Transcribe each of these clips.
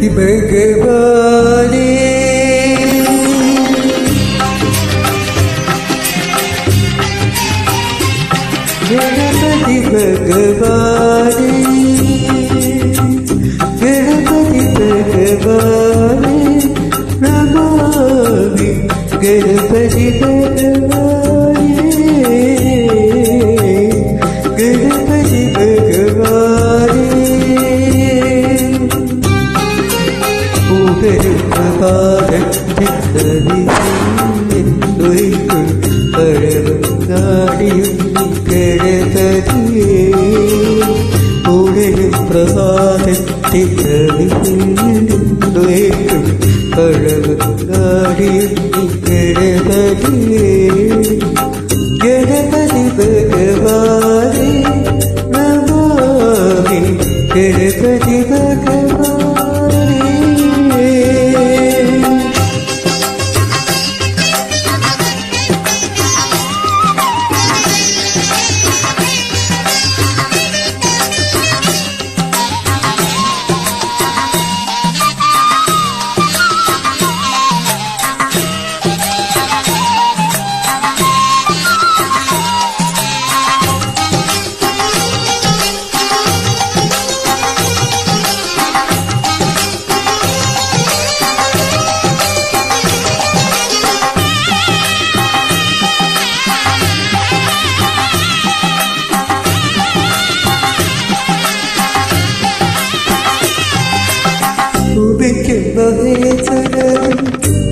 ഭഗവാനേ ഗണപതി ഭഗവാനേ ഗണപതി ഭഗവാനേ നമാമി ഗണപതി ഭഗവാനേ ഗണപതി ഭഗവാനേ ഗണപതി ഭഗവാനേ നമാമി ഗണപതി ഭഗവാനേ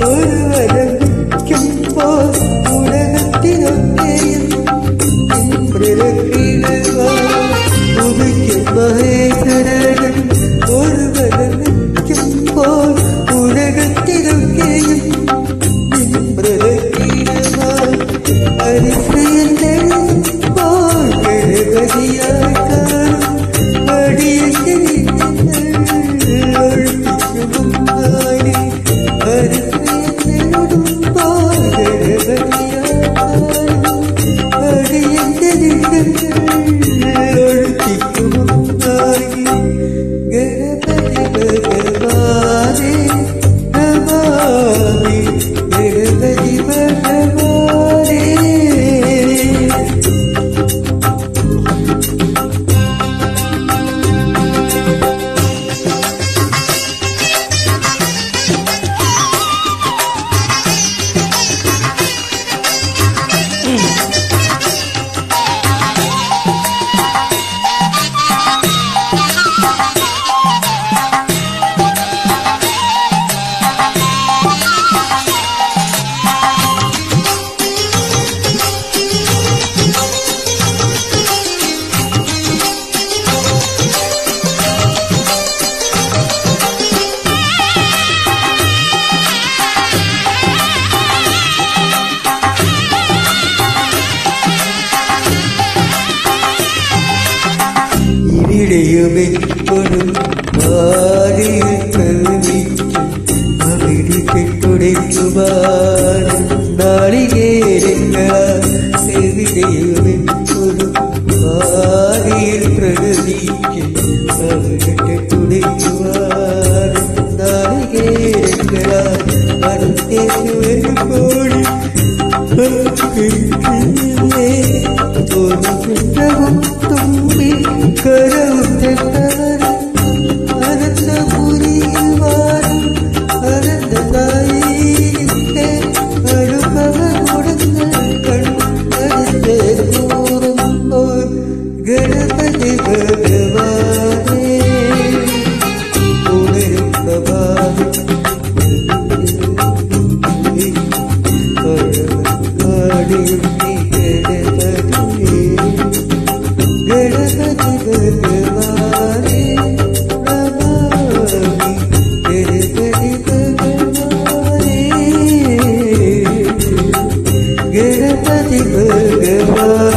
ഒരു വരയ്ക്കുമ്പോൾ ഉലകത്തിനൊക്കെയും മഹേശ്വരൻ ഒരു വരയ്ക്കുമ്പോൾ ഉലകത്തിനൊക്കെയും ഹരിശ്രീയന്റെ ഗണപതിയാക്കാനും അടിയന്റെ ഇവിടെയുമെപ്പോഴും ഭാര്യയിൽ പ്രവഹിക്കും അവിടെ കെട്ടുടയ്ക്കുവാൻ നാളികേരങ്ങളാൽ എവിടെയുമെപ്പോഴും ഭാര്യയിൽ പ്രവഹിക്കും അവിടെ കെട്ടുടയ്ക്കുവാൻ നാളികേരങ്ങളാൽ അടുത്തേക്ക് വരുമ്പോൾ തുമ്പി കരവുറ്റ അനന്തപുരിയിൽ വാഴും അനന്തതായിരിക്കെ അനുഭവ കൊടുങ്ങൾ കണ്ണടിത്തെ കൂറുമ്പോൾ ഗണപതി ഭഗവാനേ ഉണരും പ്രഭാതം ഗണപതി ഭഗവാൻ